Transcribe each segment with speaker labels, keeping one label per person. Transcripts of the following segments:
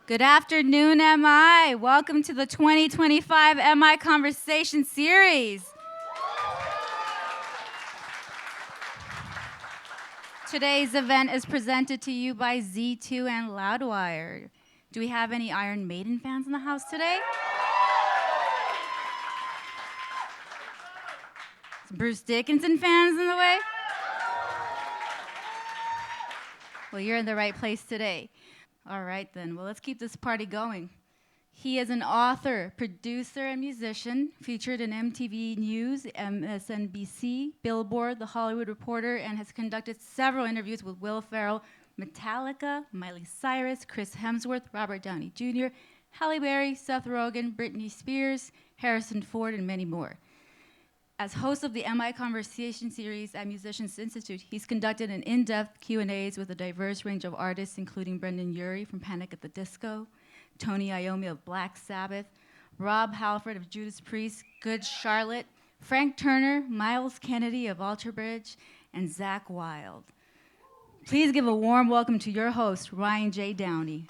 Speaker 1: Good afternoon, MI. Welcome to the 2025 MI Conversation Series. Today's event is presented to you by Z2 and Loudwire. Do we have any Iron Maiden fans in the house today? Some Bruce Dickinson fans in the way? Well, you're in the right place today. All right, then. Well, let's keep this party going. He is an author, producer, and musician, featured in MTV News, MSNBC, Billboard, The Hollywood Reporter, and has conducted several interviews with Will Ferrell, Metallica, Miley Cyrus, Chris Hemsworth, Robert Downey Jr., Halle Berry, Seth Rogen, Britney Spears, Harrison Ford, and many more. As host of the MI Conversation Series at Musicians Institute, he's conducted an in-depth Q&As with a diverse range of artists, including Brendan Urie from Panic at the Disco, Tony Iommi of Black Sabbath, Rob Halford of Judas Priest, Good Charlotte, Frank Turner, Miles Kennedy of Alter Bridge, and Zakk Wylde. Please give a warm welcome to your host, Ryan J. Downey.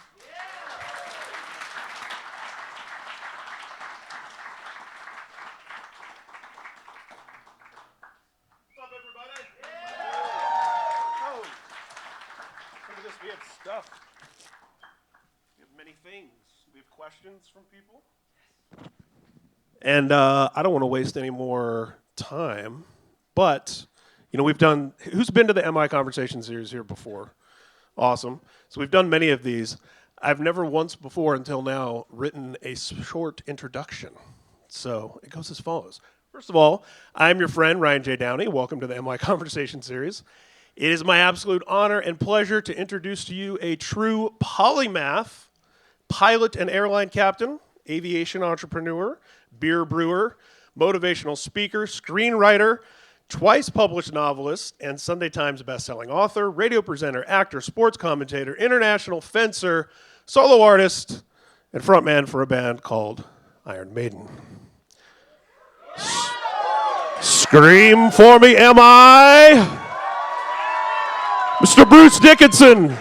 Speaker 2: What's up, everybody? Oh, look at this. We have stuff. We have many things. We have questions from people. And I don't want to waste any more time, but we've done. Who's been to the MI Conversation series here before? Awesome. So we've done many of these. I've never once before until now written a short introduction. So it goes as follows. First of all, I'm your friend, Ryan J. Downey. Welcome to the MI Conversation series. It is my absolute honor and pleasure to introduce to you a true polymath, pilot and airline captain, aviation entrepreneur, beer brewer, motivational speaker, screenwriter, twice published novelist, and Sunday Times bestselling author, radio presenter, actor, sports commentator, international fencer, solo artist, and frontman for a band called Iron Maiden. Scream for me, am I? Mr. Bruce Dickinson.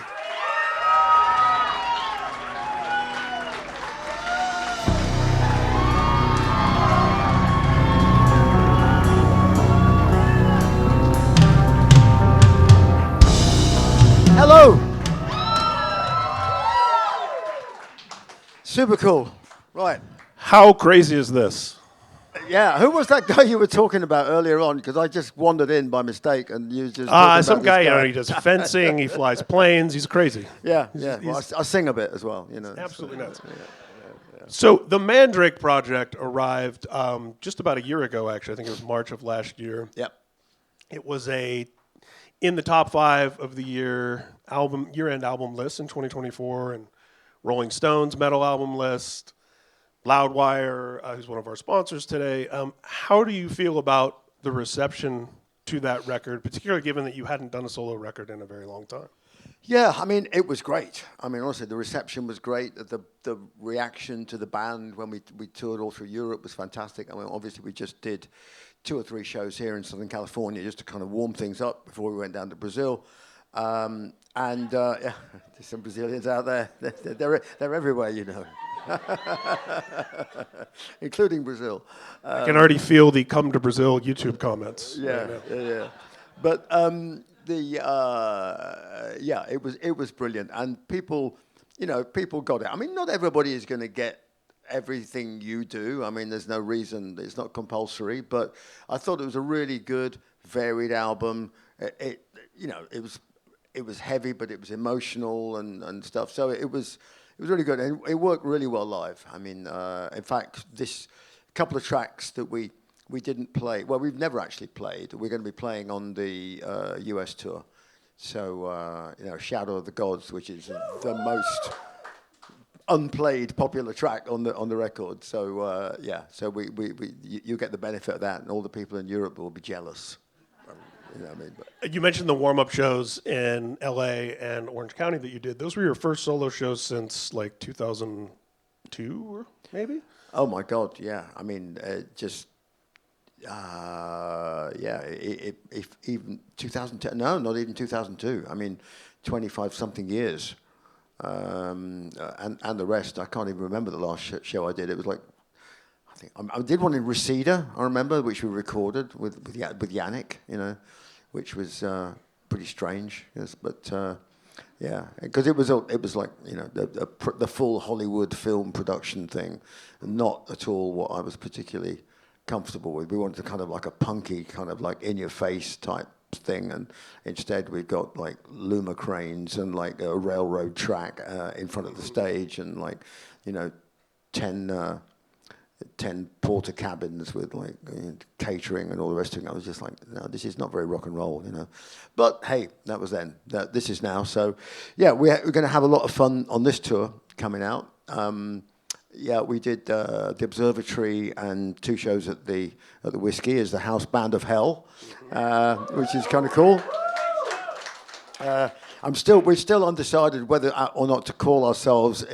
Speaker 3: Hello. Super cool. Right.
Speaker 2: How crazy is this?
Speaker 3: Yeah. Who was that guy you were talking about earlier on? Because I just wandered in by mistake and you just talking
Speaker 2: Some
Speaker 3: about this
Speaker 2: guy, he does fencing, he flies planes, he's crazy.
Speaker 3: Yeah. Well, I sing a bit as well.
Speaker 2: Absolutely nuts. So the Mandrake Project arrived just about a year ago, actually. I think it was March of last year.
Speaker 3: Yep.
Speaker 2: It was in the top 5 of the year-end album list in 2024, and Rolling Stone's metal album list. Loudwire, who's one of our sponsors today. How do you feel about the reception to that record, particularly given that you hadn't done a solo record in a very long time?
Speaker 3: Yeah, I mean, it was great. I mean, honestly, the reception was great. The reaction to the band when we toured all through Europe was fantastic. I mean, obviously, we just did 2 or 3 shows here in Southern California just to kind of warm things up before we went down to Brazil. Yeah, there's some Brazilians out there. They're everywhere, including Brazil.
Speaker 2: I can already feel the "Come to Brazil" YouTube comments.
Speaker 3: Yeah. But it was brilliant, and people got it. I mean, not everybody is going to get everything you do. I mean, there's no reason. It's not compulsory. But I thought it was a really good, varied album. It was heavy, but it was emotional and stuff. So it was really good, and it worked really well live. I mean, in fact, this couple of tracks that we didn't play. Well, we've never actually played. We're going to be playing on the US tour. So, Shadow of the Gods, which is the most unplayed popular track on the record. So, so you get the benefit of that, and all the people in Europe will be jealous.
Speaker 2: You mentioned the warm-up shows in L.A. and Orange County that you did. Those were your first solo shows since, 2002, or maybe?
Speaker 3: Oh, my God, yeah. I mean, if even 2010, no, not even 2002. I mean, 25-something years. and the rest. I can't even remember the last show I did. It was like, I think I did one in Reseda, I remember, which we recorded with Yannick, which was pretty strange. Yes, but yeah, because it was like the full Hollywood film production thing, and not at all what I was particularly comfortable with. We wanted to kind of like a punky, kind of like in your face type thing, and instead we've got like Luma cranes and like a railroad track in front of the stage, and like 10 porter cabins with like catering and all the rest of it. I was just like, no, this is not very rock and roll, But hey, that was then. This is now. So yeah, we're going to have a lot of fun on this tour coming out. Yeah, we did the Observatory and 2 shows at the Whiskey as the house band of hell, which is kind of cool. We're still undecided whether or not to call ourselves,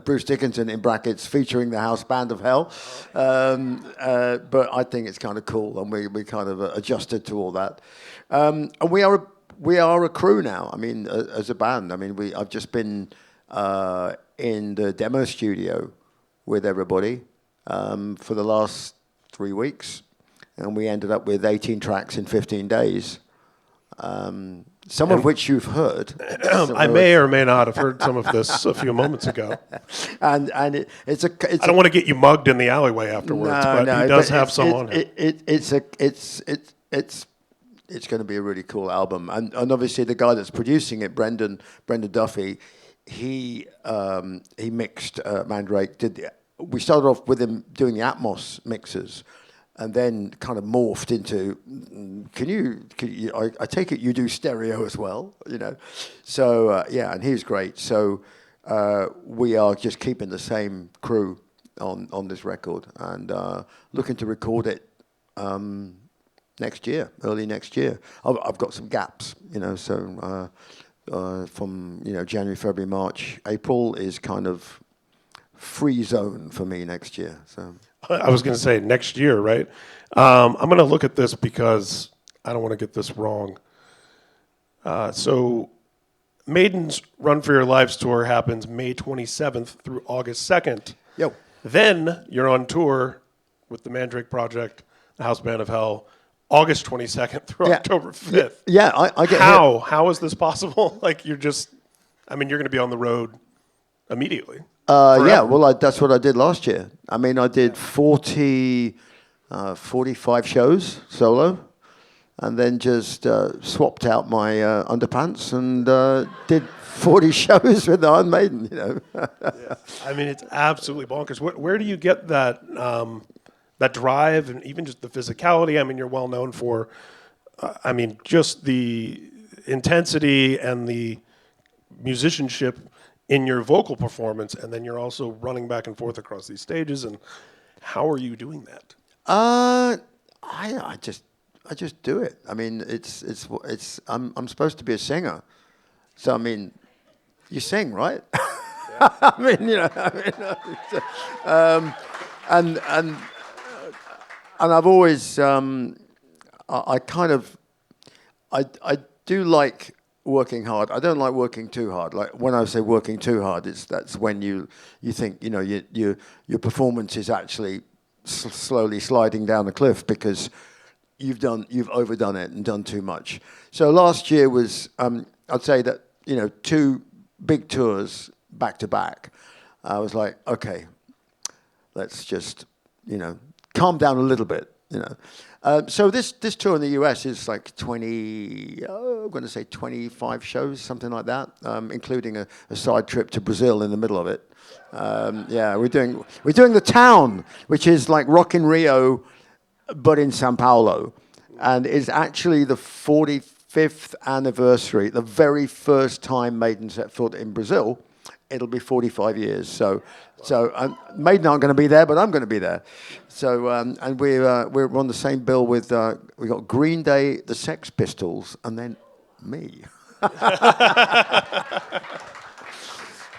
Speaker 3: Bruce Dickinson in brackets, featuring the house band of hell. But I think it's kind of cool, and we kind of adjusted to all that. And we are a crew now. I mean, as a band. I mean, I've just been in the demo studio with everybody for the last 3 weeks, and we ended up with 18 tracks in 15 days. Some of which you've heard.
Speaker 2: I may or may not have heard some of this a few moments ago.
Speaker 3: And it's
Speaker 2: I don't want to get you mugged in the alleyway afterwards, but he does have some on it.
Speaker 3: It's going to be a really cool album, and obviously the guy that's producing it, Brendan Duffy, he mixed Mandrake. We started off with him doing the Atmos mixes, and then kind of morphed into, I take it you do stereo as well, So, yeah, and he's great. So we are just keeping the same crew on this record, and looking to record it next year, early next year. I've got some gaps, so from, January, February, March, April is kind of free zone for me next year, so...
Speaker 2: I was going to say next year, right? I'm going to look at this because I don't want to get this wrong. So Maiden's Run for Your Lives tour happens May 27th through August 2nd.
Speaker 3: Yo.
Speaker 2: Then you're on tour with the Mandrake Project, the House Band of Hell, August 22nd through October 5th.
Speaker 3: Yeah, I get
Speaker 2: How? How is this possible? Like you're going to be on the road immediately.
Speaker 3: Yeah, well, that's what I did last year. I mean, I did 45 shows solo, and then just swapped out my underpants and did 40 shows with Iron Maiden,
Speaker 2: Yeah. I mean, it's absolutely bonkers. Where do you get that that drive and even just the physicality? I mean, you're well known for, just the intensity and the musicianship in your vocal performance, and then you're also running back and forth across these stages. And how are you doing that?
Speaker 3: I just do it. I mean, I'm supposed to be a singer, so I mean, you sing, right? And I've always I do like working hard. I don't like working too hard. Like when I say working too hard, that's when you think your performance is actually slowly sliding down the cliff because you've overdone it and done too much. So last year was I'd say that 2 big tours back to back. I was like, okay, let's just calm down a little bit. So this tour in the US is like I'm going to say 25 shows, something like that, including a side trip to Brazil in the middle of it. Yeah, we're doing the Town, which is like Rock in Rio, but in São Paulo, and is actually the 45th anniversary, the very first time Maiden set foot in Brazil. It'll be 45 years. So Maiden aren't going to be there, but I'm going to be there. So and we're on the same bill with we got Green Day, the Sex Pistols, and then me.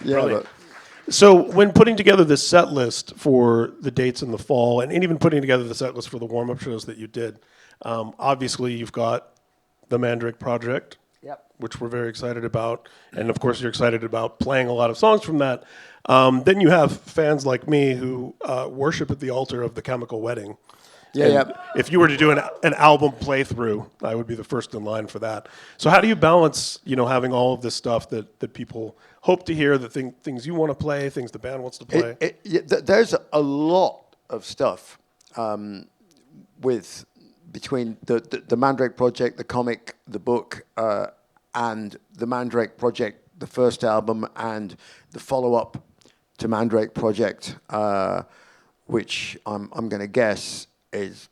Speaker 3: Yeah.
Speaker 2: So when putting together the set list for the dates in the fall, and even putting together the set list for the warm-up shows that you did, obviously you've got the Mandrake Project.
Speaker 3: Yep.
Speaker 2: which we're very excited about. And of course, you're excited about playing a lot of songs from that. Then you have fans like me who worship at the altar of The Chemical Wedding.
Speaker 3: Yeah,
Speaker 2: And
Speaker 3: yeah.
Speaker 2: if you were to do an album playthrough, I would be the first in line for that. So how do you balance, having all of this stuff that people hope to hear, things you want to play, things the band wants to play?
Speaker 3: There's a lot of stuff between the Mandrake Project, the comic, the book, and the Mandrake Project, the first album, and the follow-up to Mandrake Project, which I'm going to guess is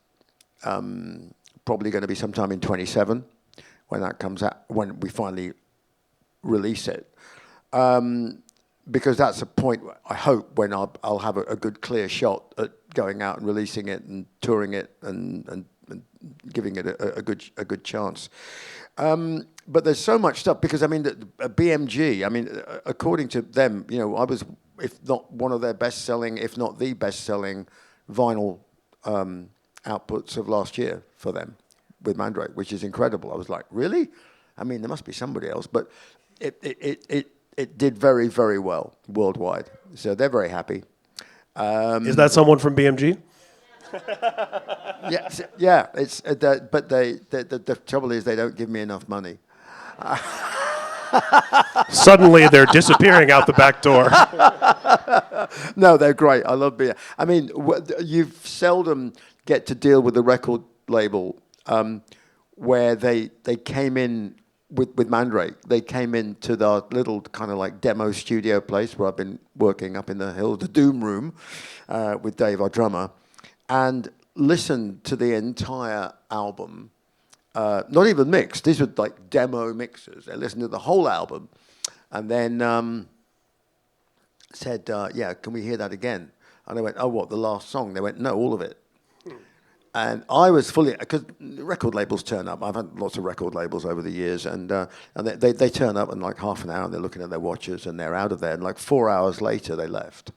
Speaker 3: probably going to be sometime in 27 when that comes out, when we finally release it. Because that's a point, I hope, when I'll have a good clear shot at going out and releasing it and touring it and giving it a good chance. But there's so much stuff, because BMG, according to them, I was, if not one of their best-selling, if not the best-selling vinyl outputs of last year for them with Mandrake, which is incredible. I was like, really? There must be somebody else, but it did very, very well worldwide. So they're very happy.
Speaker 2: Is that someone from BMG?
Speaker 3: Yeah. It's but the trouble is they don't give me enough money.
Speaker 2: Suddenly they're disappearing out the back door.
Speaker 3: No, they're great. I love beer. You seldom get to deal with a record label where they came in with Mandrake. They came into the little kind of like demo studio place where I've been working up in the hills, the Doom Room, with Dave, our drummer, and listened to the entire album. Not even mixed. These were like demo mixes. They listened to the whole album, and then said, "Yeah, can we hear that again?" And I went, "Oh, what, the last song?" They went, "No, all of it." And I was fully, because record labels turn up. I've had lots of record labels over the years, and they turn up in like half an hour, and they're looking at their watches, and they're out of there. And like 4 hours later, they left.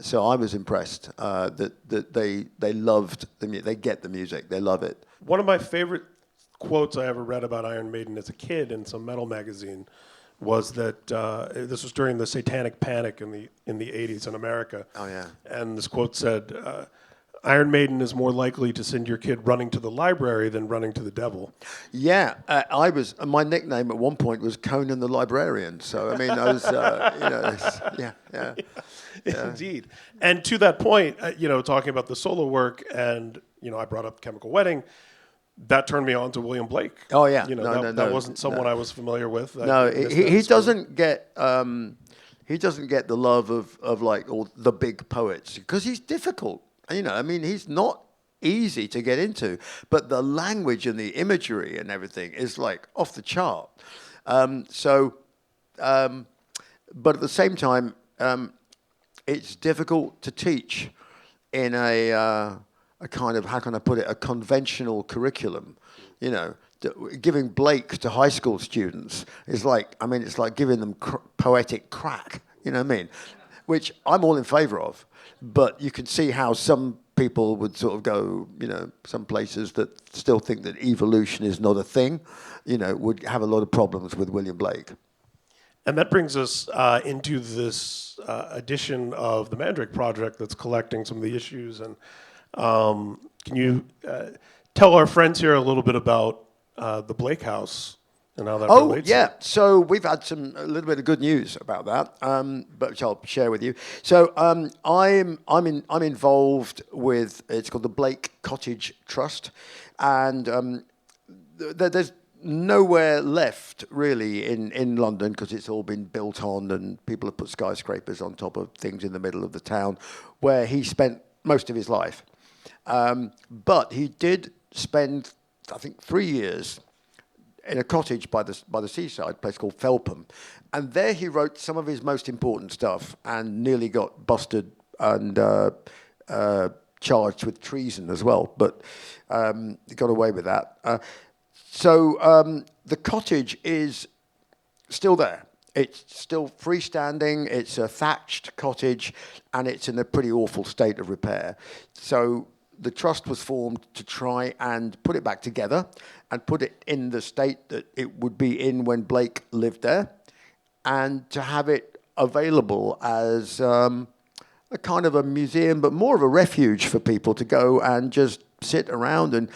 Speaker 3: So I was impressed that they loved they get the music, they love it.
Speaker 2: One of my favorite quotes I ever read about Iron Maiden as a kid in some metal magazine was that this was during the Satanic Panic in the 80s in America.
Speaker 3: Oh yeah.
Speaker 2: And this quote said, Iron Maiden is more likely to send your kid running to the library than running to the devil.
Speaker 3: Yeah, my nickname at one point was Conan the Librarian. So I was, yeah.
Speaker 2: Indeed. And to that point, talking about the solo work, and I brought up Chemical Wedding. That turned me on to William Blake.
Speaker 3: Oh yeah,
Speaker 2: that wasn't someone I was familiar with.
Speaker 3: No, he doesn't get the love of like all the big poets because he's difficult. He's not easy to get into, but the language and the imagery and everything is like off the chart. But at the same time, it's difficult to teach in a kind of, how can I put it, a conventional curriculum. Giving Blake to high school students is like, it's like giving them poetic crack. You know what I mean? Which I'm all in favour of. But you can see how some people would sort of go, some places that still think that evolution is not a thing, would have a lot of problems with William Blake.
Speaker 2: And that brings us into this edition of the Mandrake Project that's collecting some of the issues. And can you tell our friends here a little bit about the Blake House and how that relates?
Speaker 3: Oh, yeah. So we've had a little bit of good news about that, but which I'll share with you. So I'm involved with, it's called the Blake Cottage Trust, and there's nowhere left really in London because it's all been built on and people have put skyscrapers on top of things in the middle of the town where he spent most of his life. But he did spend, I think, 3 years in a cottage by the seaside, a place called Felpham. And there he wrote some of his most important stuff and nearly got busted and charged with treason as well. But he got away with that. So the cottage is still there. It's still freestanding. It's a thatched cottage, and it's in a pretty awful state of repair. So the trust was formed to try and put it back together and put it in the state that it would be in when Blake lived there, and to have it available as a kind of a museum, but more of a refuge for people to go and just sit around and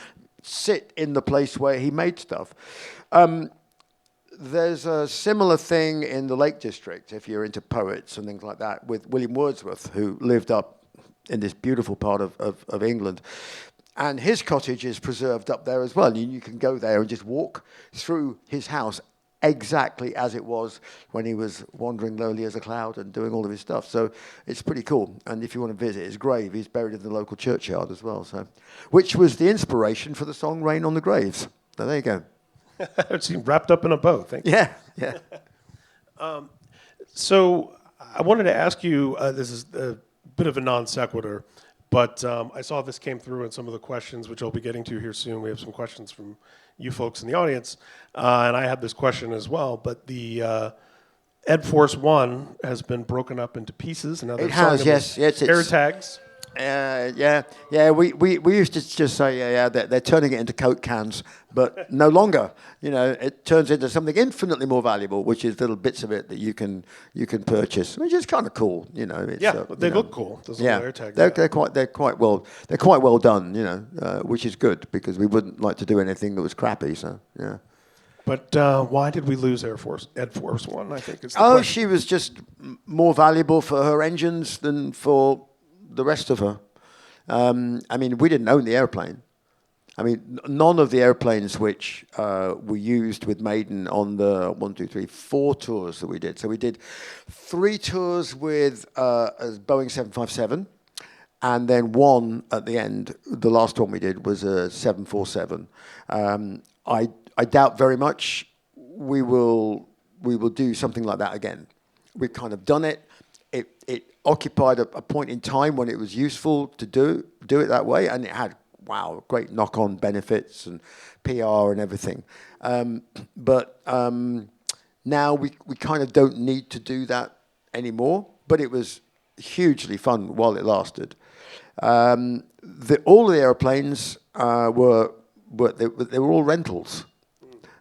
Speaker 3: sit in the place where he made stuff. There's a similar thing in the Lake District, if you're into poets and things like that, with William Wordsworth, who lived up in this beautiful part of England. And his cottage is preserved up there as well. You can go there and just walk through his house exactly as it was when he was wandering lowly as a cloud and doing all of his stuff. So it's pretty cool. And if you want to visit his grave, he's buried in the local churchyard as well. So, which was the inspiration for the song Rain on the Graves. So there you go.
Speaker 2: It's wrapped up in a bow. Thank you.
Speaker 3: Yeah.
Speaker 2: So I wanted to ask you, this is a bit of a non sequitur, but I saw this came through in some of the questions, which I'll be getting to here soon. We have some questions from you folks in the audience, and I had this question as well. But the Ed Force One has been broken up into pieces, and now
Speaker 3: It has, yes. It's
Speaker 2: air tags.
Speaker 3: We used to just say, they're turning it into Coke cans, but no longer. You know, it turns into something infinitely more valuable, which is little bits of it that you can purchase, which is kind of cool. You know,
Speaker 2: They look cool. Those little air tags.
Speaker 3: They're quite well done. You know, which is good because we wouldn't like to do anything that was crappy. So yeah.
Speaker 2: But why did we lose Ed Force One? I think it's the question.
Speaker 3: She was just more valuable for her engines than for the rest of her. I mean, we didn't own the airplane. I mean, none of the airplanes which were used with Maiden on the 4 tours that we did. So we did 3 tours with a Boeing 757, and then 1 at the end. The last one we did was a 747. I doubt very much we will do something like that again. We've kind of done it. It occupied a point in time when it was useful to do it that way, and it had great knock-on benefits and PR and everything. But now we kind of don't need to do that anymore. But it was hugely fun while it lasted. All of the airplanes were all rentals.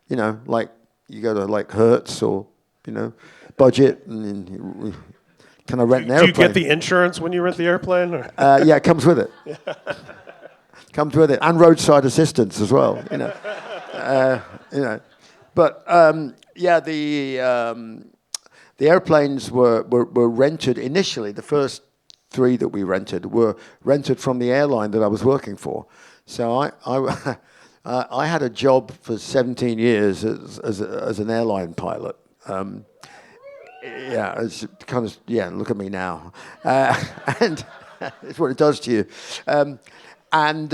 Speaker 3: You know, like you go to like Hertz or Budget and. Can I rent an airplane?
Speaker 2: Do you get the insurance when you rent the airplane? Or?
Speaker 3: Yeah, it comes with it. Comes with it, and roadside assistance as well. But the airplanes were rented initially. The first 3 that we rented were rented from the airline that I was working for. So I had a job for 17 years as an airline pilot. It's kind of, look at me now. And it's what it does to you. So I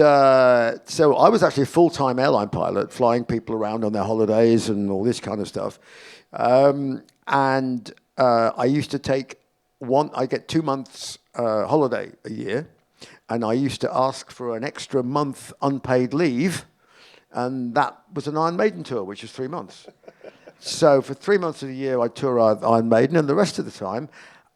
Speaker 3: was actually a full-time airline pilot, flying people around on their holidays and all this kind of stuff. I used to take I get 2 months holiday a year, and I used to ask for an extra month unpaid leave, and that was an Iron Maiden tour, which was 3 months. So for 3 months of the year, I tour Iron Maiden, and the rest of the time,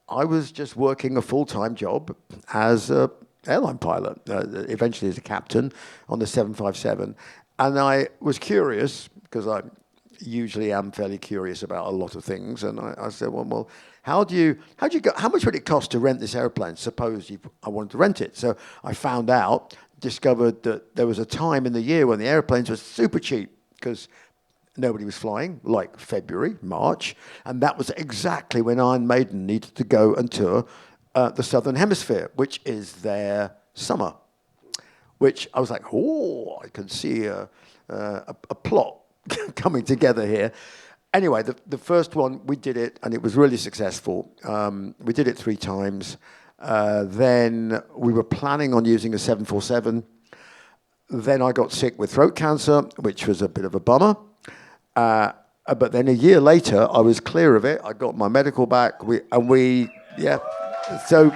Speaker 3: I was just working a full-time job as an airline pilot, eventually as a captain on the 757. And I was curious, because I usually am fairly curious about a lot of things, and I said, well, how much would it cost to rent this airplane? Suppose I wanted to rent it. So I discovered that there was a time in the year when the airplanes were super cheap, because nobody was flying, like February, March, and that was exactly when Iron Maiden needed to go and tour the Southern Hemisphere, which is their summer. Which I was like, I can see a plot coming together here. Anyway, the first one, we did it, and it was really successful. We did it 3 times. Then we were planning on using a 747. Then I got sick with throat cancer, which was a bit of a bummer. But then a year later, I was clear of it. I got my medical back. So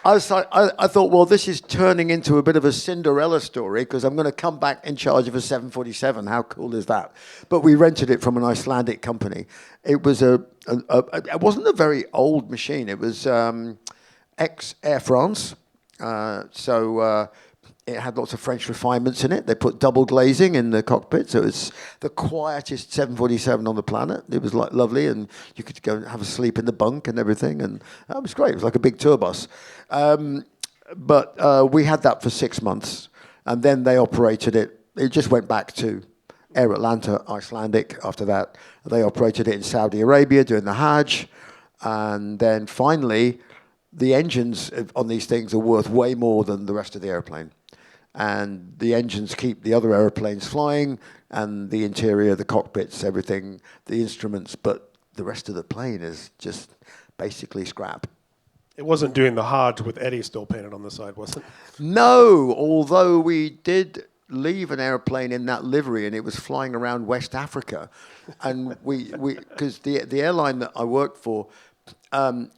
Speaker 3: I thought, well, this is turning into a bit of a Cinderella story because I'm going to come back in charge of a 747. How cool is that? But we rented it from an Icelandic company. It was it wasn't a very old machine. It was ex-Air France. It had lots of French refinements in it. They put double glazing in the cockpit, so it was the quietest 747 on the planet. It was like lovely, and you could go and have a sleep in the bunk and everything, and it was great. It was like a big tour bus. But we had that for 6 months, and then they operated it. It just went back to Air Atlanta, Icelandic. After that, they operated it in Saudi Arabia during the Hajj, and then finally, the engines on these things are worth way more than the rest of the airplane. And the engines keep the other airplanes flying, and the interior, the cockpits, everything, the instruments, but the rest of the plane is just basically scrap.
Speaker 2: It wasn't doing the Hajj with Eddie still painted on the side, was it?
Speaker 3: No, although we did leave an airplane in that livery, and it was flying around West Africa. And we because the airline that I worked for,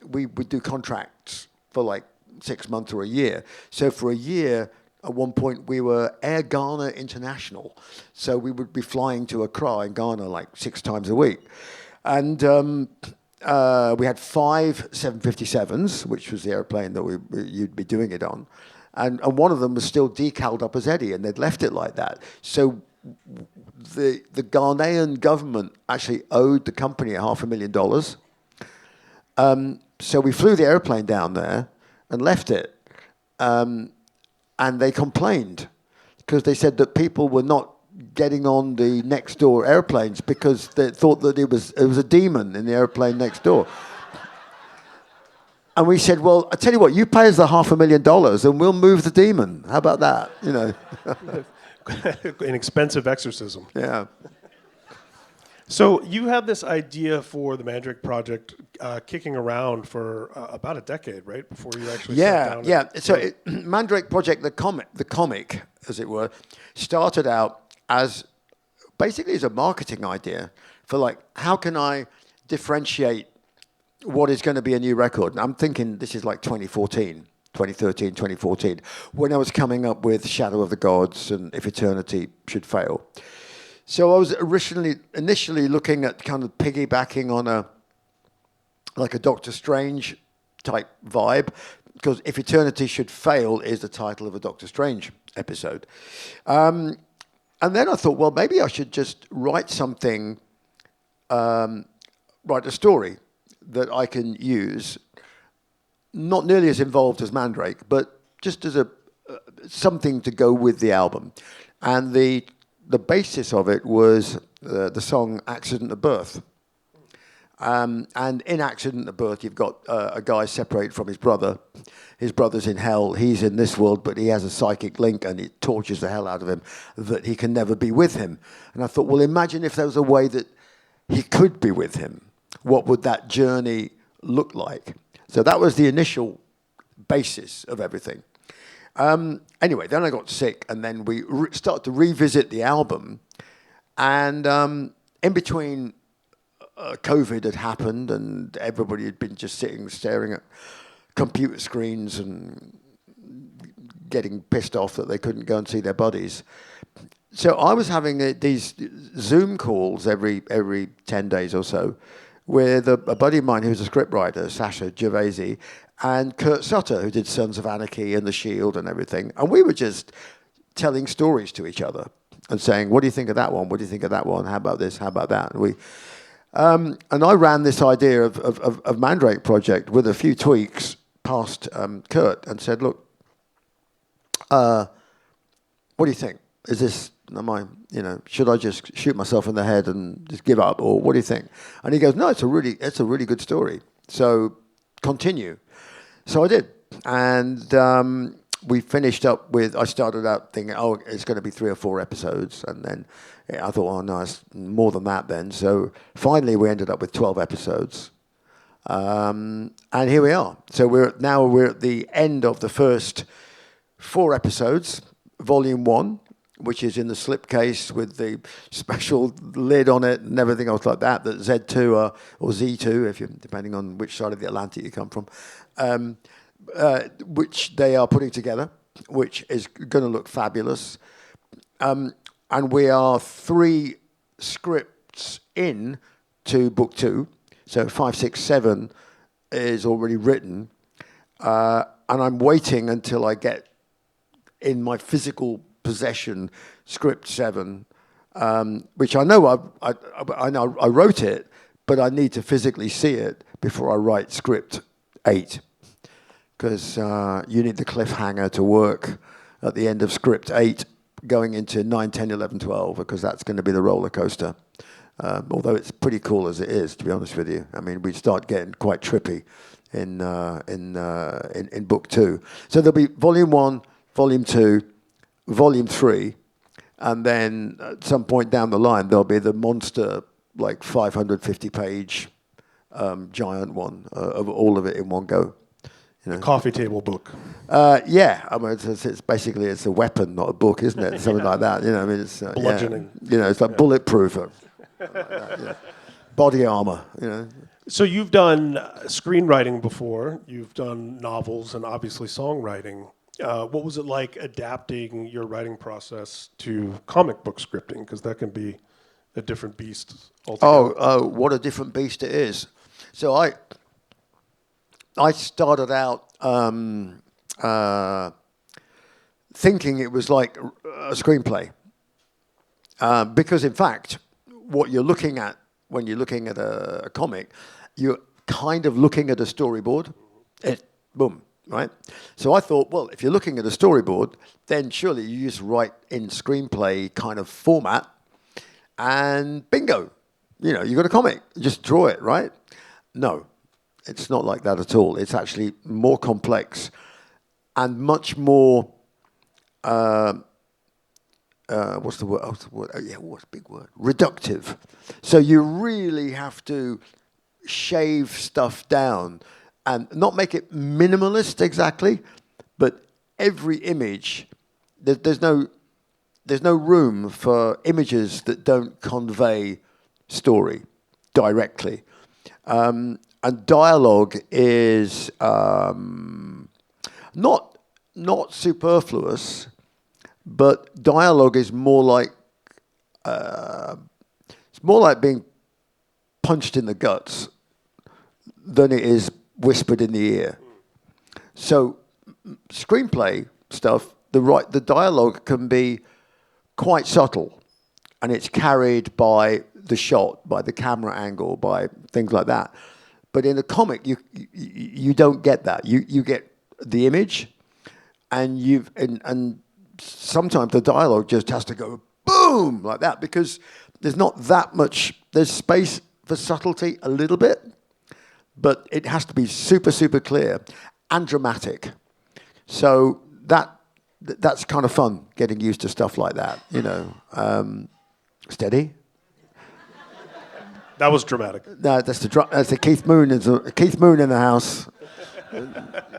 Speaker 3: we would do contracts for like 6 months or a year. So for a year, at one point, we were Air Ghana International. So we would be flying to Accra in Ghana like 6 times a week. And we had 5 757s, which was the airplane that you'd be doing it on. And one of them was still decaled up as Eddie, and they'd left it like that. So the Ghanaian government actually owed the company $500,000. So we flew the airplane down there and left it. And they complained because they said that people were not getting on the next door airplanes because they thought that it was a demon in the airplane next door. And we said, well, I tell you what, you pay us the $500,000 and we'll move the demon. How about that? You know.
Speaker 2: An expensive exorcism.
Speaker 3: Yeah.
Speaker 2: So you had this idea for the Mandrake Project kicking around for about a decade, right? Before you actually sat down.
Speaker 3: Yeah. So Mandrake Project, the comic, as it were, started out as basically as a marketing idea for like, how can I differentiate what is going to be a new record? And I'm thinking this is like 2013, 2014, when I was coming up with Shadow of the Gods and If Eternity Should Fail. So I was initially looking at kind of piggybacking on a Doctor Strange type vibe, because If Eternity Should Fail is the title of a Doctor Strange episode. And then I thought, well, maybe I should just write something, write a story that I can use, not nearly as involved as Mandrake, but just as something to go with the album. And the basis of it was the song Accident of Birth. And in Accident of Birth, you've got a guy separated from his brother. His brother's in hell. He's in this world, but he has a psychic link, and it tortures the hell out of him that he can never be with him. And I thought, well, imagine if there was a way that he could be with him. What would that journey look like? So that was the initial basis of everything. Anyway, then I got sick, and then we started to revisit the album. And in between, COVID had happened, and everybody had been just staring at computer screens and getting pissed off that they couldn't go and see their buddies. So I was having these Zoom calls every 10 days or so with a buddy of mine who's a scriptwriter, Sasha Gervasi, and Kurt Sutter, who did Sons of Anarchy and The Shield and everything. And we were just telling stories to each other and saying, what do you think of that one? What do you think of that one? How about this? How about that? And I ran this idea of Mandrake Project with a few tweaks past Kurt and said, look, what do you think? Should I just shoot myself in the head and just give up, or what do you think? And he goes, no, it's a really good story. So continue. So I did, and we finished up with. I started out thinking, oh, it's going to be 3 or 4 episodes, and then I thought, oh no, it's more than that then. So finally, we ended up with 12 episodes, and here we are. So we're at the end of the first 4 episodes, Volume 1. Which is in the slipcase with the special lid on it and everything else like that Z2 or Z2, depending on which side of the Atlantic you come from, which they are putting together, which is going to look fabulous. And we are 3 scripts in to book 2, so 5, 6, 7 is already written. and I'm waiting until I get in my physical possession script 7, which I know I know I wrote it, but I need to physically see it before I write script 8, because you need the cliffhanger to work at the end of script 8 going into 9, 10, 11, 12, because that's going to be the roller coaster. Although it's pretty cool as it is, to be honest with you. I mean, we start getting quite trippy in book 2. So there'll be volume 1, volume 2, volume 3, and then at some point down the line there'll be the monster, like 550-page giant one of all of it in one go. You know.
Speaker 2: Coffee table book.
Speaker 3: Yeah, I mean, it's basically it's a weapon, not a book, isn't it? Something like that. You know, I mean, it's
Speaker 2: bludgeoning.
Speaker 3: Yeah. You know, it's like bulletproof, like that, yeah. Body armor. You know.
Speaker 2: So you've done screenwriting before. You've done novels and obviously songwriting. What was it like adapting your writing process to comic book scripting? Because that can be a different beast altogether.
Speaker 3: Oh, what a different beast it is. So I started out thinking it was like a screenplay. Because, in fact, what you're looking at when you're looking at a comic, you're kind of looking at a storyboard. Boom, right? So I thought, well, if you're looking at a storyboard, then surely you just write in screenplay kind of format, and bingo, you know, you got a comic. Just draw it, right? No. It's not like that at all. It's actually more complex and much more, what's the word? What's a big word? Reductive. So you really have to shave stuff down and not make it minimalist exactly, but every image, there's no room for images that don't convey story directly. And dialogue is not superfluous, but dialogue is more like it's more like being punched in the guts than it is whispered in the ear. So screenplay stuff, the dialogue can be quite subtle, and it's carried by the shot, by the camera angle, by things like that. But in a comic, you don't get that. You get the image, and sometimes the dialogue just has to go boom like that, because there's not that much. There's space for subtlety a little bit, but it has to be super, super clear and dramatic. So that's kind of fun, getting used to stuff like that. You know, steady.
Speaker 2: That was dramatic.
Speaker 3: No, that's the Keith Moon. Keith Moon in the house.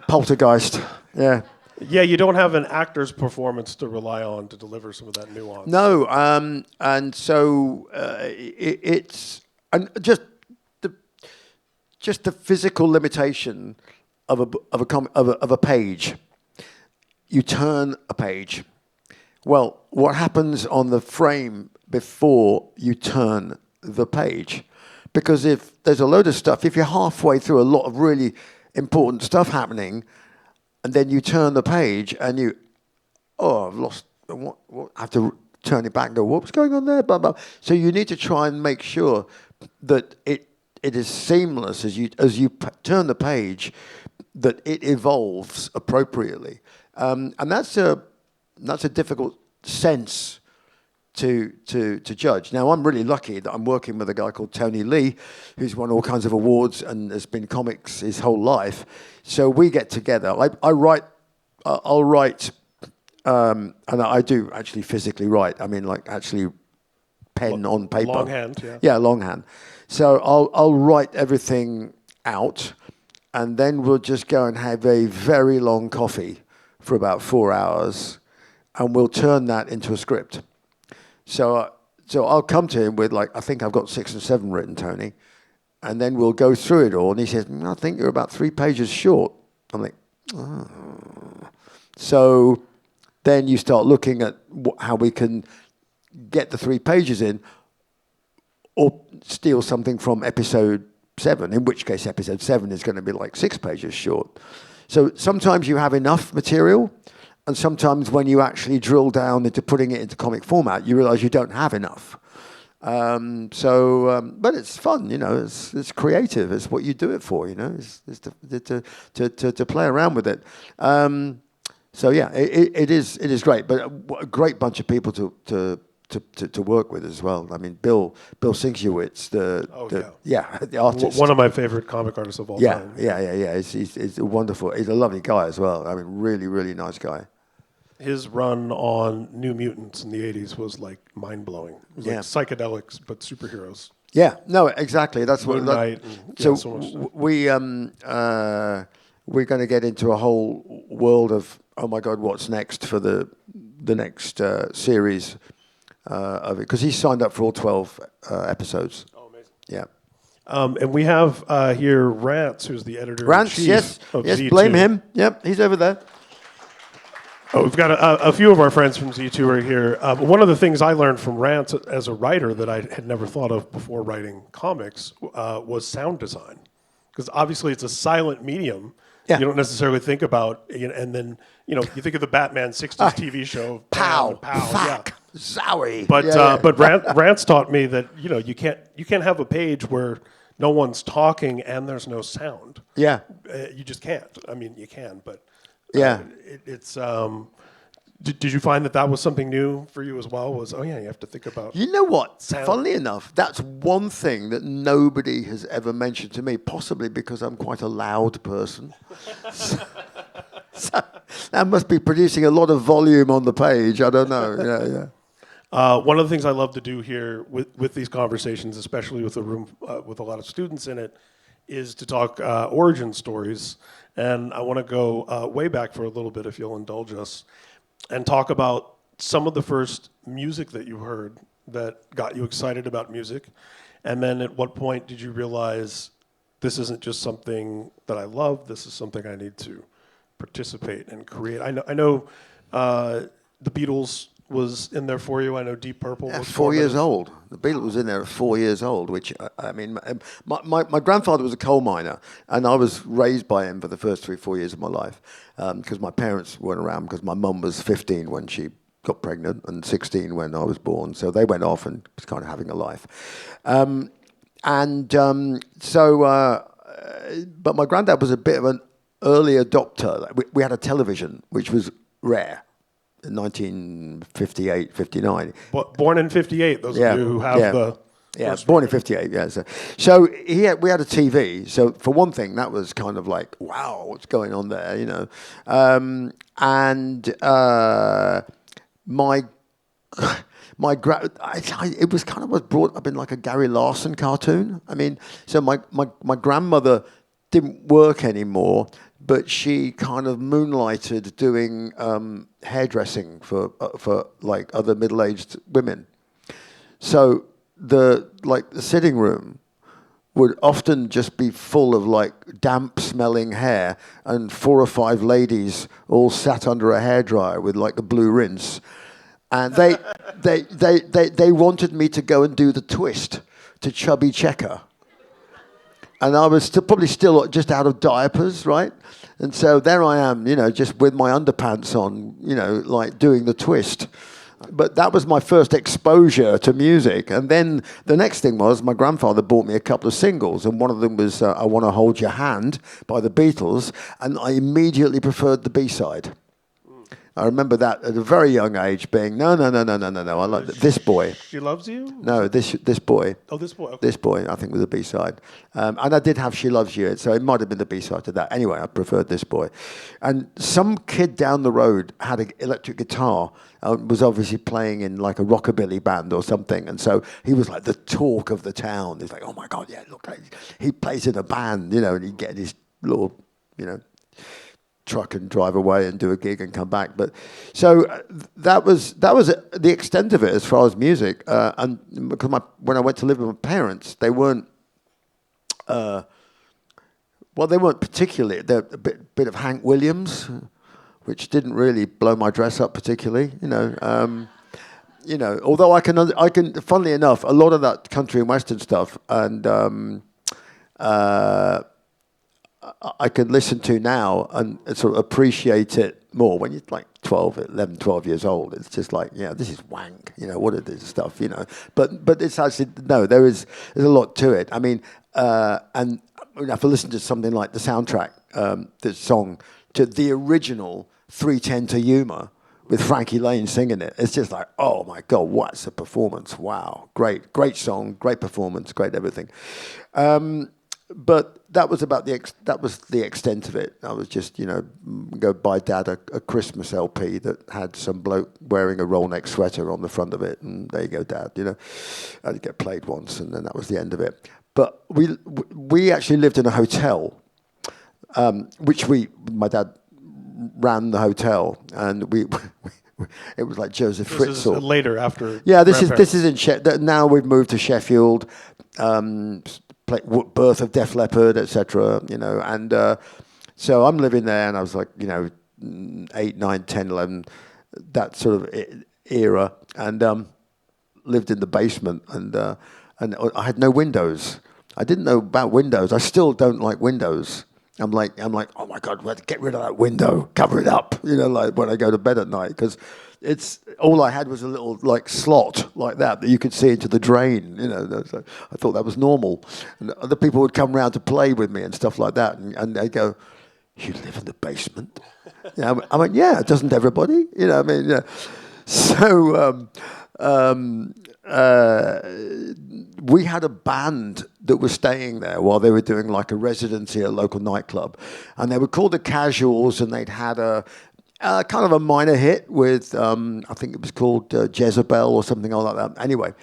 Speaker 3: Poltergeist. Yeah.
Speaker 2: Yeah, you don't have an actor's performance to rely on to deliver some of that nuance.
Speaker 3: No, and so it's just the physical limitation of a page. You turn a page. Well, what happens on the frame before you turn the page? Because if there's a load of stuff, if you're halfway through a lot of really important stuff happening, and then you turn the page and I've lost, what? I have to turn it back and go, what's going on there? Blah, blah. So you need to try and make sure that it is seamless as you turn the page, that it evolves appropriately. And that's a difficult sense to judge. Now, I'm really lucky that I'm working with a guy called Tony Lee, who's won all kinds of awards and has been comics his whole life. So we get together. I'll write, and I do actually physically write. I mean, like actually pen on paper.
Speaker 2: Longhand, yeah.
Speaker 3: Yeah, longhand. So I'll write everything out, and then we'll just go and have a very long coffee for about 4 hours, and we'll turn that into a script. So I'll come to him with, like, I think I've got 6 and 7 written, Tony. And then we'll go through it all. And he says, I think you're about 3 pages short. I'm like, oh. So then you start looking at how we can get the 3 pages in, or steal something from episode 7, in which case episode 7 is going to be like 6 pages short. So sometimes you have enough material, and sometimes when you actually drill down into putting it into comic format, you realize you don't have enough. But it's fun, you know. It's creative. It's what you do it for, you know. It's to play around with it. So yeah, it is great. But a great bunch of people to work with as well. I mean, Bill Sinkiewicz, the artist.
Speaker 2: One of my favorite comic artists of all time.
Speaker 3: Yeah. He's wonderful. He's a lovely guy as well. I mean, really, really nice guy.
Speaker 2: His run on New Mutants in the 80s was like mind-blowing. It was like psychedelics, but superheroes.
Speaker 3: Yeah, no, exactly. That's
Speaker 2: Moon
Speaker 3: what.
Speaker 2: Knight
Speaker 3: So we're going to get into a whole world of, oh my God, what's next for the next series of it, because he's signed up for all 12 episodes.
Speaker 2: Oh, amazing.
Speaker 3: Yeah.
Speaker 2: And we have here Rance, who's the editor-in-chief of
Speaker 3: yes,
Speaker 2: Z2.
Speaker 3: blame him. Yep, he's over there.
Speaker 2: Oh, we've got a few of our friends from Z2 are here. One of the things I learned from Rance as a writer that I had never thought of before writing comics was sound design. Because obviously it's a silent medium.
Speaker 3: Yeah.
Speaker 2: You don't necessarily think about, and then, you think of the Batman 60s TV show.
Speaker 3: Pow,
Speaker 2: Fuck,
Speaker 3: zowie.
Speaker 2: But Rance taught me that, you can't have a page where no one's talking and there's no sound.
Speaker 3: Yeah.
Speaker 2: You just can't. I mean, you can, but...
Speaker 3: Yeah.
Speaker 2: It's. Did you find that was something new for you as well? You have to think about.
Speaker 3: You know what?
Speaker 2: Sound.
Speaker 3: Funnily enough, that's one thing that nobody has ever mentioned to me. Possibly because I'm quite a loud person. so that must be producing a lot of volume on the page. I don't know. Yeah.
Speaker 2: One of the things I love to do here with these conversations, especially with a room with a lot of students in it, is to talk origin stories. And I want to go way back for a little bit, if you'll indulge us, and talk about some of the first music that you heard that got you excited about music. And then at what point did you realize this isn't just something that I love, this is something I need to participate and create? I know the Beatles was in there for you. I know Deep Purple was
Speaker 3: 4 years old. The Beatles was in there at 4 years old, which, I mean, my grandfather was a coal miner, and I was raised by him for the first 3-4 years of my life, because my parents weren't around, because my mum was 15 when she got pregnant and 16 when I was born, so they went off and was kind of having a life. But my granddad was a bit of an early adopter. We had a television, which was rare. 1958, 59.
Speaker 2: Born in 58, those of you who have the...
Speaker 3: Yeah, born in 58, yeah. So we had a TV. So for one thing, that was kind of like, wow, what's going on there, it was kind of was brought up in like a Gary Larson cartoon. I mean, so my grandmother didn't work anymore, but she kind of moonlighted doing hairdressing for like other middle-aged women. So the sitting room would often just be full of like damp-smelling hair, and 4 or 5 ladies all sat under a hairdryer with like a blue rinse, and they wanted me to go and do the twist to Chubby Checker. And I was probably still just out of diapers, right? And so there I am, just with my underpants on, like doing the twist. But that was my first exposure to music. And then the next thing was my grandfather bought me a couple of singles, and one of them was I Want to Hold Your Hand by the Beatles, and I immediately preferred the B-side. I remember that at a very young age being, no, I like this boy.
Speaker 2: She Loves You?
Speaker 3: No, this boy.
Speaker 2: Oh, this boy. Okay.
Speaker 3: This boy, I think, was the B-side. And I did have She Loves You, so it might have been the B-side to that. Anyway, I preferred this boy. And some kid down the road had an electric guitar, was obviously playing in like a rockabilly band or something. And so he was like the talk of the town. He's like, oh my God, yeah, look, he plays in a band, and he'd get his little, truck and drive away and do a gig and come back. But so that was the extent of it as far as music. And because when I went to live with my parents, they weren't particularly. They're a bit of Hank Williams, which didn't really blow my dress up particularly. Although I can. Funnily enough, a lot of that country and western stuff and. I can listen to now and sort of appreciate it more when you're like 12 years old. It's just like, yeah, this is wank, what it is stuff, But it's actually, no, there's a lot to it. I mean, and if I listen to something like the soundtrack, the song to the original 310 to Yuma with Frankie Lane singing it, it's just like, oh my God, what's a performance. Wow. Great song, great performance, great everything. But that was about the extent of it. I was just, go buy Dad a Christmas LP that had some bloke wearing a roll neck sweater on the front of it, and there you go, Dad. I'd get played once, and then that was the end of it. But we actually lived in a hotel, which my dad ran the hotel, and it was like Joseph Fritzl.
Speaker 2: This is later after.
Speaker 3: Yeah, this is in now we've moved to Sheffield. Birth of Def Leppard, etc. And so I'm living there, and I was like, 8, 9, 10, 11, that sort of era, and lived in the basement, and I had no windows. I didn't know about windows. I still don't like windows. I'm like, oh my God, we have to get rid of that window, cover it up, like when I go to bed at night, because it's all I had was a little like slot like that you could see into the drain, So I thought that was normal, and other people would come round to play with me and stuff like that, and they'd go, "You live in the basement?" I went, "Yeah, doesn't everybody?" So. We had a band that was staying there while they were doing like a residency at a local nightclub, and they were called the Casuals, and they'd had a kind of a minor hit with I think it was called Jezebel or something like that. Anyway,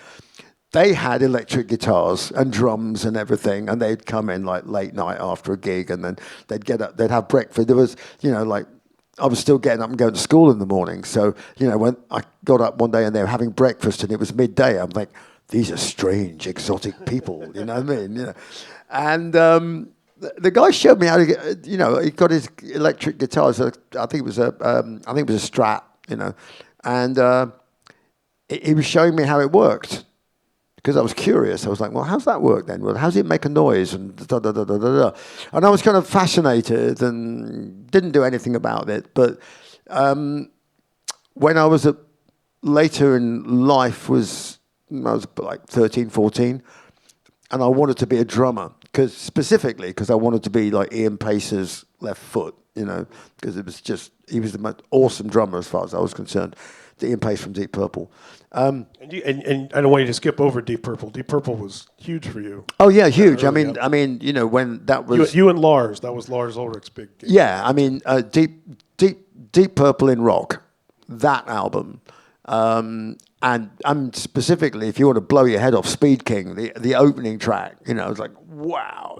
Speaker 3: they had electric guitars and drums and everything, and they'd come in like late night after a gig, and then they'd get up, they'd have breakfast. There was, like, I was still getting up and going to school in the morning. So, when I got up one day and they were having breakfast and it was midday, I'm like, these are strange, exotic people, you know what I mean? And the guy showed me how to get, he got his electric guitar. So I think it was a Strat, and he was showing me how it worked. Because I was curious. I was like, well, how's that work then? Well, how does it make a noise? And da-da-da-da-da-da. And I was kind of fascinated and didn't do anything about it. But when I was later in life, I was like 13, 14, and I wanted to be a drummer. Specifically because I wanted to be like Ian Pace's left foot, because he was the most awesome drummer as far as I was concerned. Ian Pace from Deep Purple. And
Speaker 2: I don't want you to skip over Deep Purple. Deep Purple was huge for you.
Speaker 3: Oh yeah, huge. I mean, when that was
Speaker 2: you and Lars, that was Lars Ulrich's big gig.
Speaker 3: Yeah, I mean, Deep Purple in rock, that album, and specifically, if you want to blow your head off, Speed King, the opening track, I was like, wow,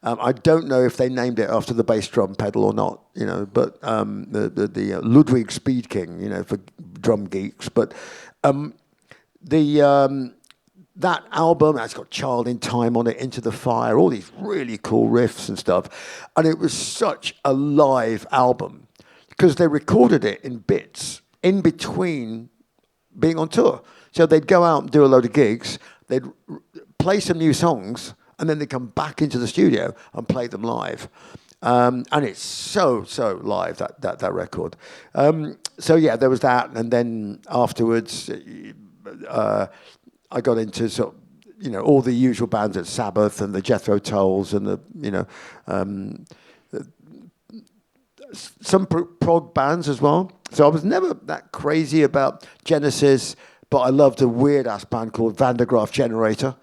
Speaker 3: I don't know if they named it after the bass drum pedal or not, but the Ludwig Speed King, for drum geeks, but that album, it's got Child in Time on it, Into the Fire, all these really cool riffs and stuff, and it was such a live album because they recorded it in bits in between being on tour. So they'd go out and do a load of gigs, they'd play some new songs, and then they'd come back into the studio and play them live. And it's so live, that record. So yeah, there was that, and then afterwards, I got into sort of, all the usual bands at Sabbath and the Jethro Tulls and some prog bands as well. So I was never that crazy about Genesis, but I loved a weird ass band called Van der Graaf Generator.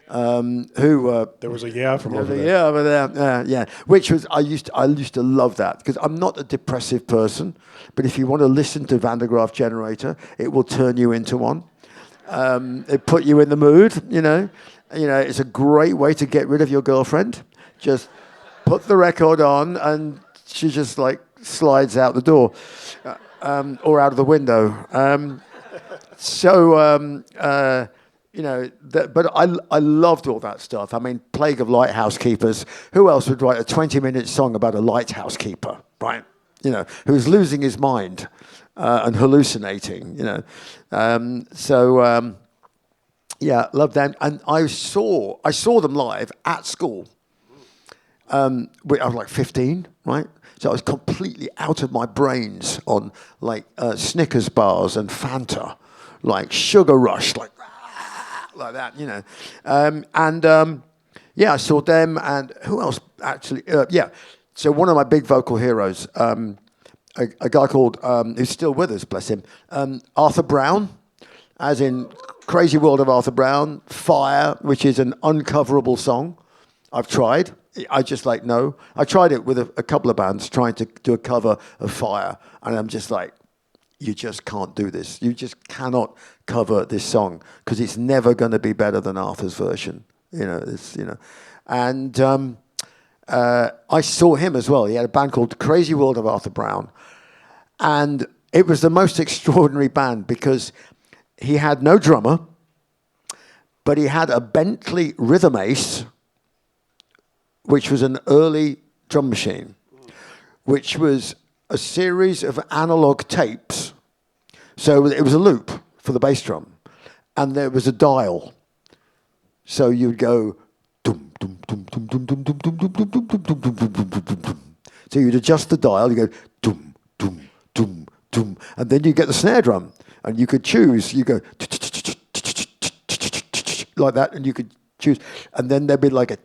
Speaker 3: Who
Speaker 2: there was a yeah from over there.
Speaker 3: Yeah, over there. Yeah. Which was I used to love that because I'm not a depressive person, but if you want to listen to Van der Graaf Generator, it will turn you into one. It put you in the mood. It's a great way to get rid of your girlfriend. Just put the record on, and she just like slides out the door or out of the window. But I loved all that stuff. I mean, Plague of Lighthouse Keepers. Who else would write a 20-minute song about a lighthouse keeper, right? Who's losing his mind and hallucinating, Yeah, loved them. And I saw them live at school. I was like 15, right? So I was completely out of my brains on like Snickers bars and Fanta, like Sugar Rush, like that, you know. Yeah, I saw them, and who else actually? Yeah, so one of my big vocal heroes, a guy called, who's still with us, bless him, Arthur Brown, as in Crazy World of Arthur Brown, Fire, which is an uncoverable song. I've tried. I just like, no. I tried it with a couple of bands trying to do a cover of Fire, and I'm just like, you just can't do this. You just cannot cover this song because it's never going to be better than Arthur's version. You know, and I saw him as well. He had a band called Crazy World of Arthur Brown, and it was the most extraordinary band because he had no drummer, but he had a Bentley Rhythm Ace, which was an early drum machine, which was a series of analog tapes. So it was a loop for the bass drum, and there was a dial. So you'd go dum dum dum dum dum dum dum dum dum dum dum dum dum dum dum dum. So you'd adjust the dial. You go dum dum dum dum, and then you get the snare drum, and you could choose. You go like that, and you could choose, and then there'd be like a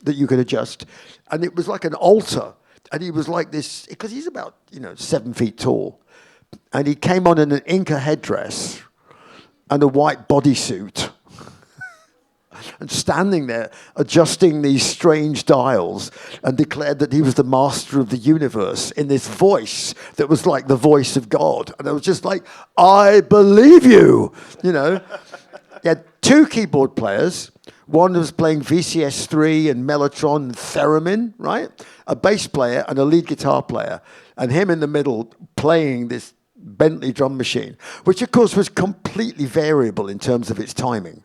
Speaker 3: that you could adjust, and it was like an altar. And he was like this because he's about 7 feet tall, and he came on in an Inca headdress and a white bodysuit. And standing there, adjusting these strange dials, and declared that he was the master of the universe in this voice that was like the voice of God. And I was just like, I believe you, He had 2 keyboard players. One was playing VCS3 and Mellotron and Theremin, right? A bass player and a lead guitar player. And him in the middle playing this Bentley drum machine, which of course was completely variable in terms of its timing.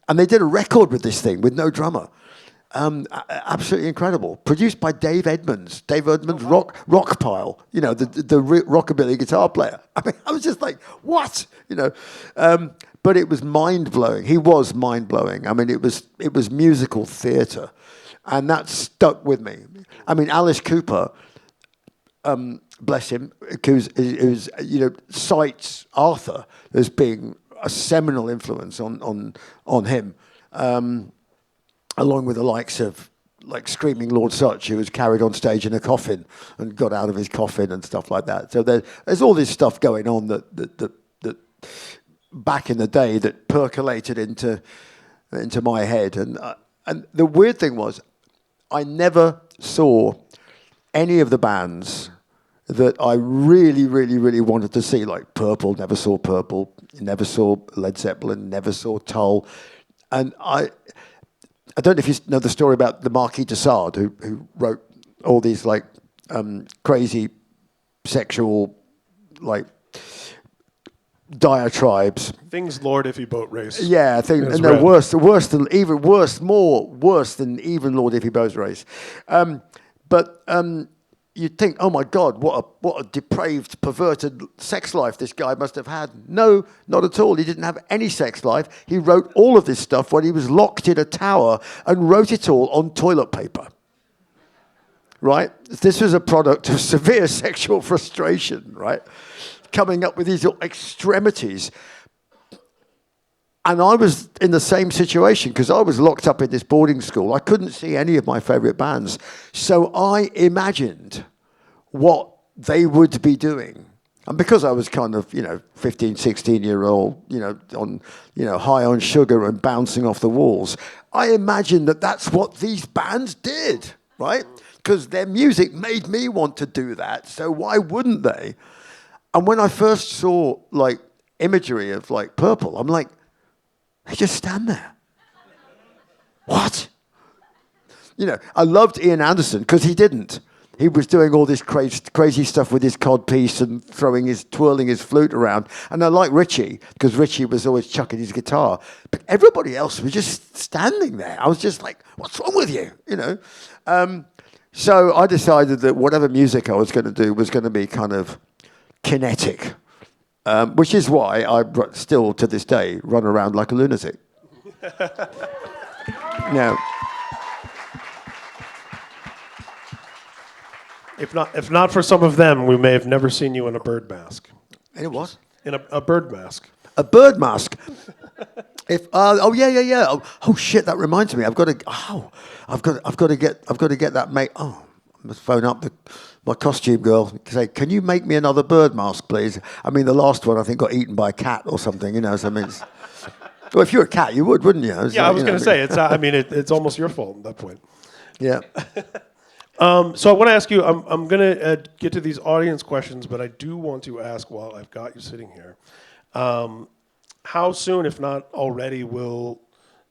Speaker 3: And they did a record with this thing with no drummer. Absolutely incredible. Produced by Dave Edmunds. Dave Edmunds, Rock Pile, the rockabilly guitar player. I mean, I was just like, what? But it was mind-blowing. He was mind-blowing. I mean, it was musical theatre. And that stuck with me. I mean, Alice Cooper, bless him, who's cites Arthur as being a seminal influence on him, along with the likes of like Screaming Lord Sutch, who was carried on stage in a coffin and got out of his coffin and stuff like that. So there's all this stuff going on that back in the day that percolated into my head. And the weird thing was, I never saw any of the bands that I really, really, really wanted to see, like Purple. Never saw Purple. Never saw Led Zeppelin. Never saw Tull. And I don't know if you know the story about the Marquis de Sade, who wrote all these like crazy sexual like diatribes.
Speaker 2: Things Lord Iffy boat race.
Speaker 3: Yeah, I think, and they're worse than Lord Iffy boat race. But you'd think, oh my God, what a depraved, perverted sex life this guy must have had. No, not at all. He didn't have any sex life. He wrote all of this stuff when he was locked in a tower and wrote it all on toilet paper. Right? This was a product of severe sexual frustration, right? Coming up with these extremities. And I was in the same situation because I was locked up in this boarding school. I couldn't see any of my favourite bands. So I imagined what they would be doing. And because I was kind of, 15, 16-year-old, high on sugar and bouncing off the walls, I imagined that that's what these bands did, right? Because their music made me want to do that. So why wouldn't they? And when I first saw, like, imagery of, like, Purple, I'm like, they just stand there. What? I loved Ian Anderson because he didn't. He was doing all this crazy stuff with his codpiece and twirling his flute around. And I like Richie because Richie was always chucking his guitar. But everybody else was just standing there. I was just like, what's wrong with you? So I decided that whatever music I was going to do was going to be kind of kinetic. Which is why I still, to this day, run around like a lunatic. Now,
Speaker 2: If not for some of them, we may have never seen you in a bird mask.
Speaker 3: In a what?
Speaker 2: In a bird mask.
Speaker 3: A bird mask. If oh yeah. Oh shit, that reminds me. I've got to get that mate. Oh, I must phone up my costume girl and say, can you make me another bird mask, please? I mean, the last one I think got eaten by a cat or something. You know, so I mean, well, if you're a cat, you would, wouldn't you?
Speaker 2: Yeah, I was going to say it's. I mean, it's almost your fault at that point.
Speaker 3: Yeah.
Speaker 2: So I want to ask you. I'm going to get to these audience questions, but I do want to ask while I've got you sitting here. How soon, if not already, will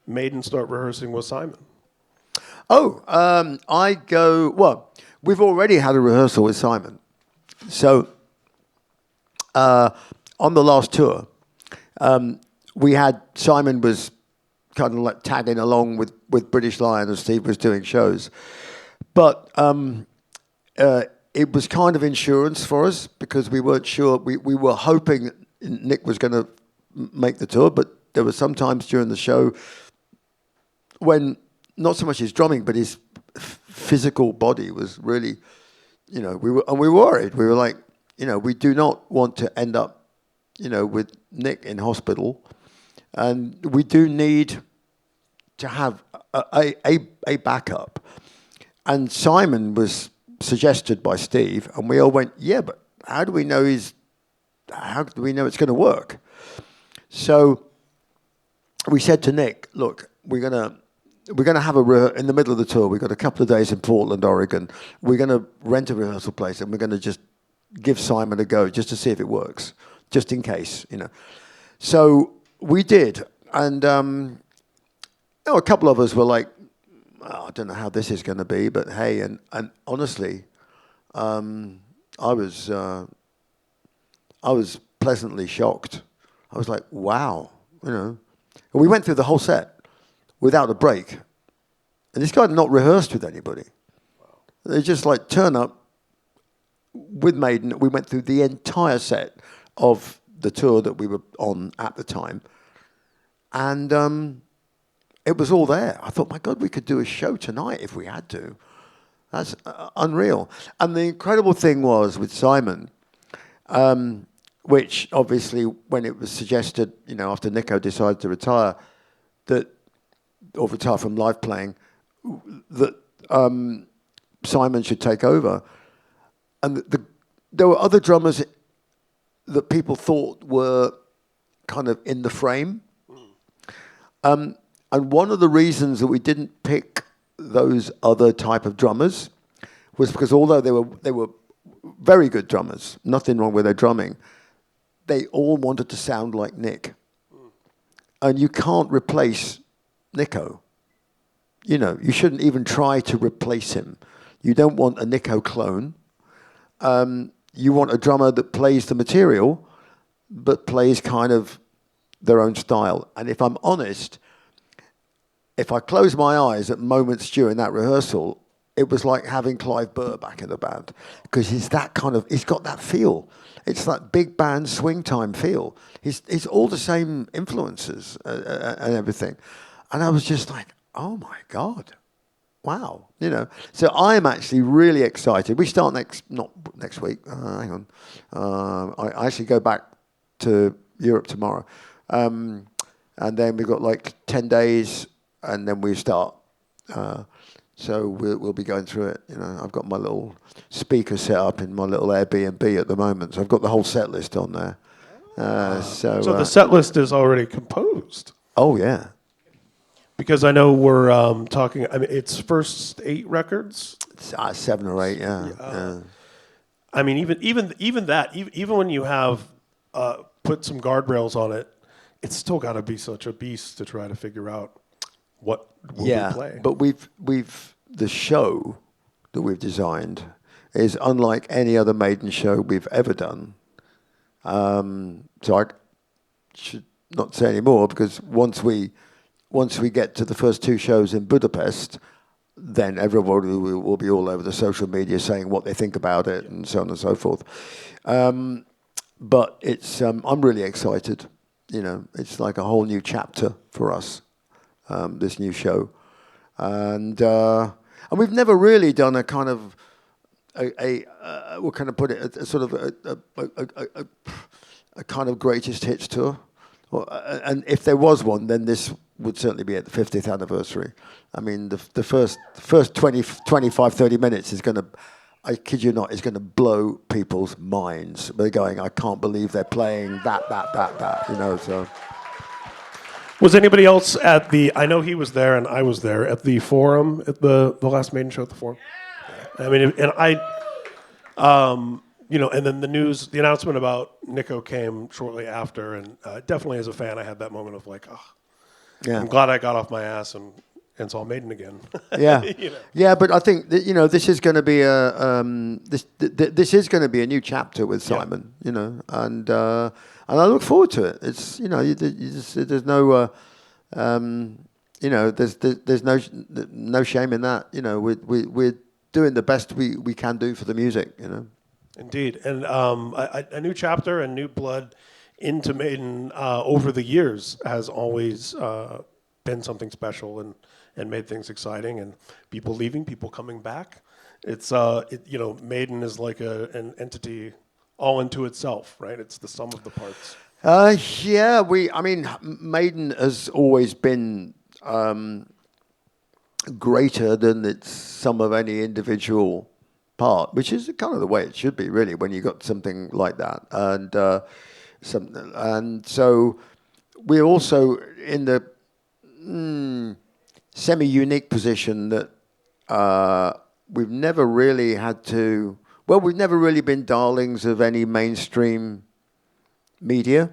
Speaker 2: Maiden start rehearsing with Simon?
Speaker 3: Oh, well, we've already had a rehearsal with Simon. So, on the last tour, Simon was kind of like tagging along with British Lion as Steve was doing shows. But it was kind of insurance for us because we weren't sure. We were hoping Nick was going to make the tour, but there were some times during the show when not so much his drumming, but his physical body was really, we were worried. We were like, we do not want to end up, with Nick in hospital, and we do need to have a backup. And Simon was suggested by Steve, and we all went, yeah, but how do we know it's going to work? So we said to Nick, look, we're gonna have in the middle of the tour. We've got a couple of days in Portland, Oregon. We're gonna rent a rehearsal place, and we're gonna just give Simon a go just to see if it works, just in case, So we did, and a couple of us were like, I don't know how this is going to be, but hey, and honestly, I was pleasantly shocked. I was like, wow, And we went through the whole set without a break. And this guy had not rehearsed with anybody. Wow. They just like turn up with Maiden. We went through the entire set of the tour that we were on at the time. And it was all there. I thought, my God, we could do a show tonight if we had to. That's unreal. And the incredible thing was with Simon, which obviously when it was suggested, after Nicko decided to retire, or retire from live playing, that Simon should take over. And there were other drummers that people thought were kind of in the frame. And one of the reasons that we didn't pick those other type of drummers was because although they were very good drummers, nothing wrong with their drumming, they all wanted to sound like Nick. And you can't replace Nicko. You shouldn't even try to replace him. You don't want a Nicko clone. You want a drummer that plays the material, but plays kind of their own style. And if I'm honest, if I close my eyes at moments during that rehearsal, it was like having Clive Burr back in the band, because he's got that feel. It's that big band swing time feel. He's all the same influences and everything. And I was just like, oh my God, wow. So I'm actually really excited. We start not next week, hang on. I actually go back to Europe tomorrow. And then we've got like 10 days and then we start. So we'll be going through it. I've got my little speaker set up in my little Airbnb at the moment, so I've got the whole set list on there. So
Speaker 2: the set list is already composed.
Speaker 3: Oh yeah,
Speaker 2: because I know we're talking. I mean, it's first 8 records.
Speaker 3: It's, 7 or 8, yeah.
Speaker 2: I mean, even that, even when you have put some guardrails on it, it's still got to be such a beast to try to figure out what will we play.
Speaker 3: But the show that we've designed is unlike any other Maiden show we've ever done. So I should not say any more, because once we get to the first 2 shows in Budapest, then everybody will be all over the social media saying what they think about it and so on and so forth. But it's I'm really excited. It's like a whole new chapter for us. This new show, and we've never really done a kind of what can I put it? A sort of a kind of greatest hits tour. And if there was one, then this would certainly be at the 50th anniversary. I mean, the first 20, 25, 30 minutes is going to, I kid you not, is going to blow people's minds. They're going, I can't believe they're playing that, you know, so.
Speaker 2: Was anybody else at the, I know he was there and I was there, at the Forum, at the last Maiden show at the Forum? I mean, and you know, and then the news, the announcement about Nicko came shortly after, and definitely as a fan, I had that moment of like, oh,
Speaker 3: Yeah.
Speaker 2: I'm glad I got off my ass and saw Maiden again.
Speaker 3: Yeah,
Speaker 2: You know.
Speaker 3: yeah, but I think that, you know, this is going to be this is going to be a new chapter with Simon, you know, and I look forward to it. It's, you know, there's no you know, there's no shame in that. You know, we're doing the best we can do for the music, you know.
Speaker 2: Indeed, and a new chapter and new blood into Maiden over the years has always been something special and made things exciting, and people leaving, people coming back. It's you know, Maiden is like an entity all into itself, right? It's the sum of the parts.
Speaker 3: Yeah, I mean, Maiden has always been greater than its sum of any individual part, which is kind of the way it should be, really, when you got something like that. And so we're also in the semi-unique position that we've never really had to. Well, we've never really been darlings of any mainstream media.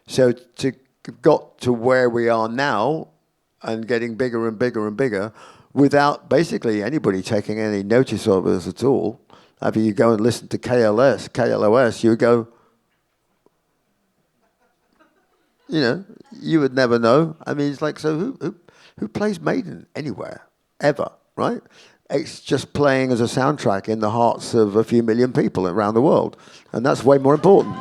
Speaker 3: So to got to where we are now and getting bigger and bigger and bigger without basically anybody taking any notice of us at all. After you go and listen to KLOS, you go, you know, you would never know. I mean, it's like, so who plays Maiden anywhere, ever, right? It's just playing as a soundtrack in the hearts of a few million people around the world. And that's way more important.